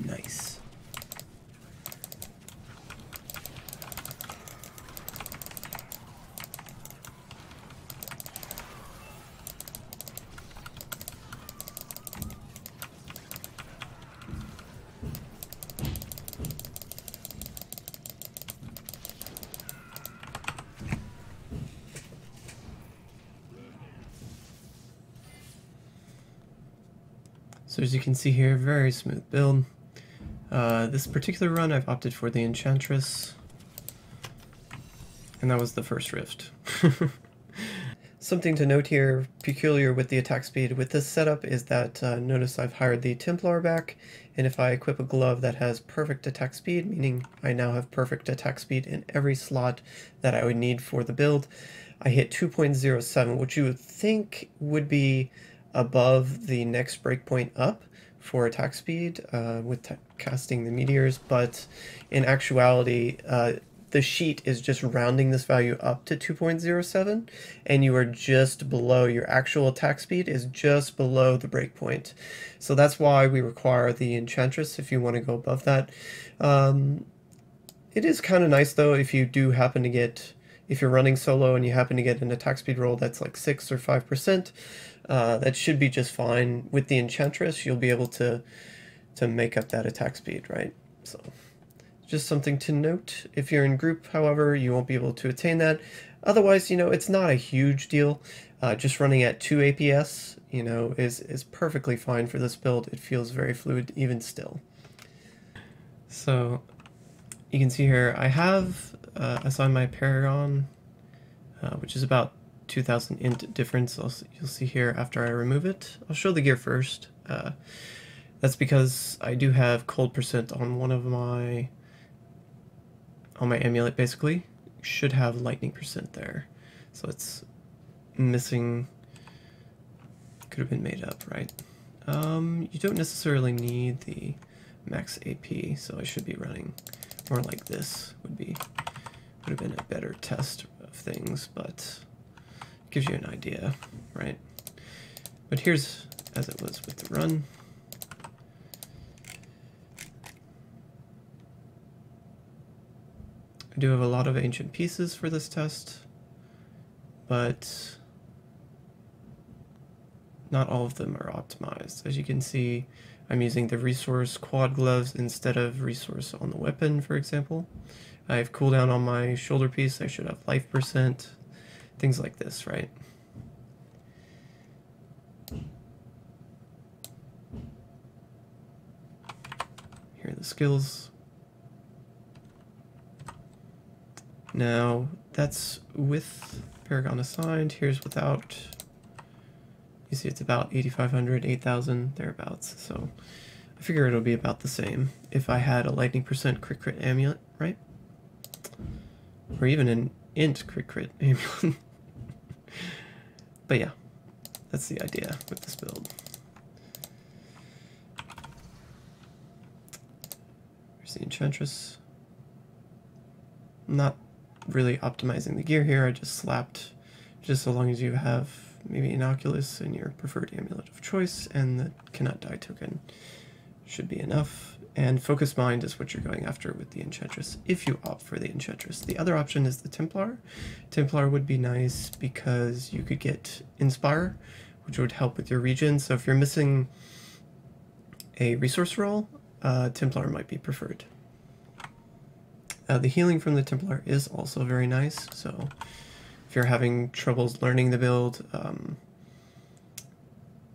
Nice. So as you can see here, very smooth build. This particular run I've opted for the Enchantress, and that was the first rift. Something to note here, peculiar with the attack speed with this setup, is that notice I've hired the Templar back, and if I equip a glove that has perfect attack speed, meaning I now have perfect attack speed in every slot that I would need for the build, I hit 2.07, which you would think would be above the next breakpoint up for attack speed with casting the meteors, but in actuality the sheet is just rounding this value up to 2.07, and you are just below, your actual attack speed is just below the breakpoint. So that's why we require the Enchantress if you want to go above that. It is kind of nice though if you do happen to get, if you're running solo and you happen to get an attack speed roll that's like 6 or 5%, that should be just fine. With the Enchantress, you'll be able to make up that attack speed, right? So just something to note. If you're in group, however, you won't be able to attain that. Otherwise, you know, it's not a huge deal. Just running at 2 APS, you know, is perfectly fine for this build. It feels very fluid even still. So you can see here, I have assigned my Paragon, which is about 2000 int difference. You'll see here after I remove it. I'll show the gear first. That's because I do have cold percent on one of my amulet. Basically should have lightning percent there, so it's missing. Could have been made up, right? You don't necessarily need the max AP, so I should be running more like this. Would have been a better test of things, but gives you an idea, right? But here's as it was with the run. I do have a lot of ancient pieces for this test, but not all of them are optimized. As you can see, I'm using the resource quad gloves instead of resource on the weapon, for example. I have cooldown on my shoulder piece. I should have life percent. Things like this, right? Here are the skills. Now, that's with Paragon assigned. Here's without. You see it's about 8,500, 8,000, thereabouts. So I figure it'll be about the same if I had a lightning percent crit amulet, right? Or even an int crit amulet. But yeah, that's the idea with this build. Here's the Enchantress. I'm not really optimizing the gear here. I just slapped, just so long as you have maybe Inoculus and your preferred amulet of choice, and the cannot die token should be enough. And Focus Mind is what you're going after with the Enchantress, if you opt for the Enchantress. The other option is the Templar. Templar would be nice because you could get Inspire, which would help with your regen. So if you're missing a resource roll, Templar might be preferred. The healing from the Templar is also very nice, so if you're having troubles learning the build,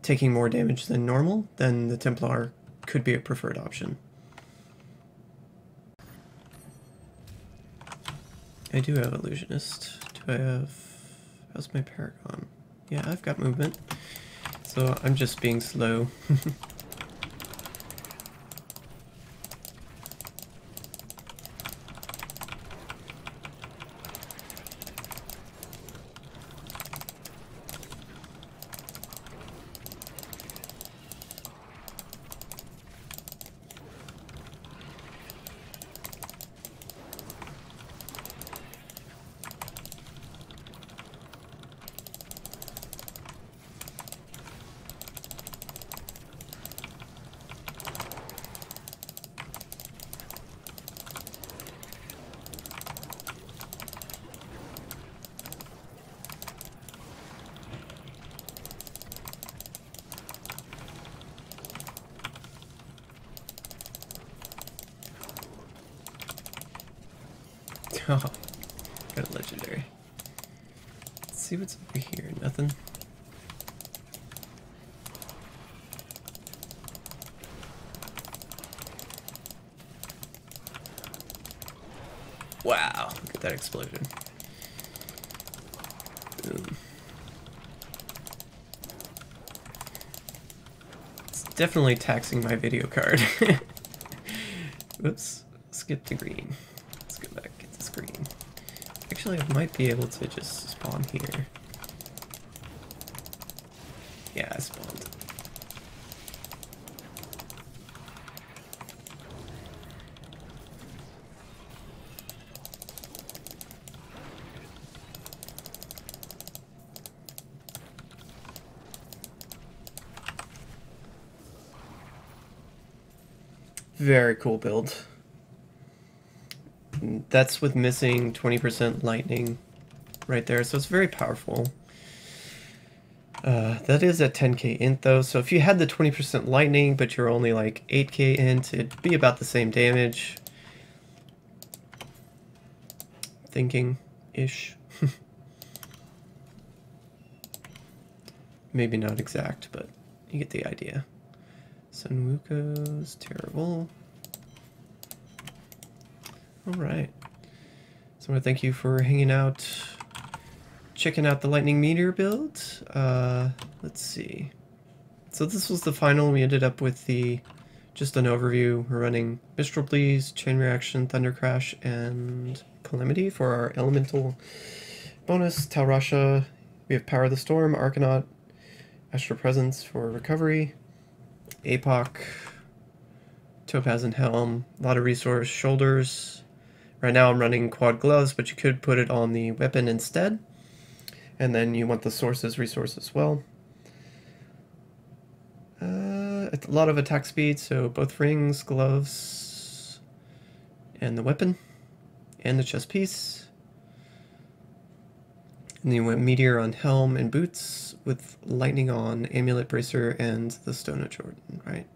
taking more damage than normal, then the Templar could be a preferred option. I do have Illusionist. Do I have... how's my Paragon? Yeah, I've got movement, so I'm just being slow. Oh, got a legendary. Let's see what's over here. Nothing. Wow, look at that explosion. Boom. It's definitely taxing my video card. Whoops, skip to green. Let's go back, get this green. Actually, I might be able to just spawn here. Yeah, I spawned. Very cool build. That's with missing 20% lightning right there, so it's very powerful. That is at 10k int though, so if you had the 20% lightning but you're only like 8k int, it'd be about the same damage. Thinking-ish. Maybe not exact, but you get the idea. Sunwuko's terrible. Alright. So I want to thank you for hanging out, checking out the Lightning Meteor build. Let's see. So this was the final. We ended up with just an overview. We're running Mistral Blaze, Chain Reaction, Thunder Crash, and Calamity for our elemental bonus. Talrasha, we have Power of the Storm, Arcanaut, Astral Presence for recovery, APOC, Topaz and Helm, a lot of resource, shoulders. Right now I'm running quad gloves, but you could put it on the weapon instead. And then you want the sources resource as well. A lot of attack speed, so both rings, gloves, and the weapon, and the chest piece. And then you want Meteor on helm and boots, with lightning on amulet bracer and the Stone of Jordan, right?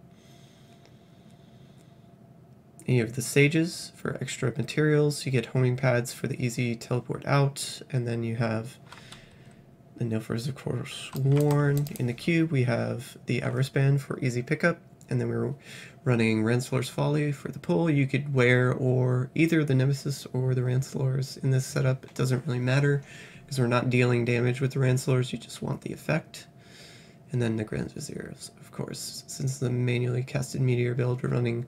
And you have the sages for extra materials. You get homing pads for the easy teleport out, and then you have the Nilfers, of course, worn. In the cube, we have the Avarice Band for easy pickup, and then we're running Ranslar's Folly for the pull. You could wear or either the Nemesis or the Ranslars in this setup. It doesn't really matter, because we're not dealing damage with the Ranslars, you just want the effect. And then the Grand Viziers, of course. Since the manually casted Meteor build, we're running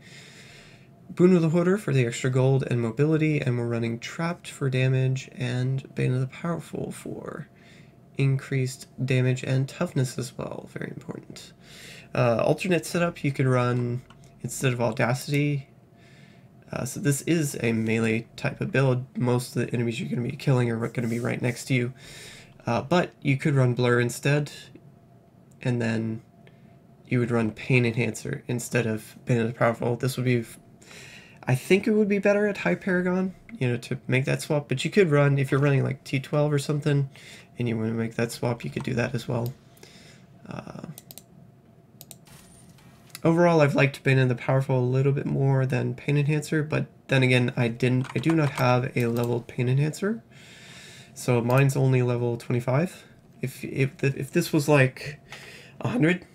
Boon of the Hoarder for the extra gold and mobility, and we're running Trapped for damage, and Bane of the Powerful for increased damage and toughness as well, very important. Alternate setup, you could run, instead of Audacity, so this is a melee type of build. Most of the enemies you're going to be killing are going to be right next to you, but you could run Blur instead, and then you would run Pain Enhancer instead of Bane of the Powerful. This would be, I think it would be better at High Paragon, you know, to make that swap, but you could run, if you're running like T12 or something, and you want to make that swap, you could do that as well. Overall, I've liked Bane of the Powerful a little bit more than Pain Enhancer, but then again, I do not have a leveled Pain Enhancer, so mine's only level 25. If this was like 100,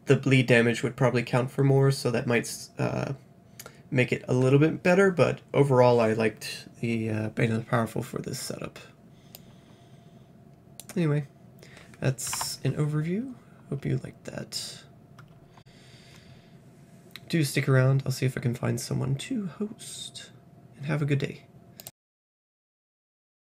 the bleed damage would probably count for more, so that might make it a little bit better, but overall I liked the Bane of the Powerful for this setup. Anyway, that's an overview. Hope you liked that. Do stick around. I'll see if I can find someone to host. And have a good day.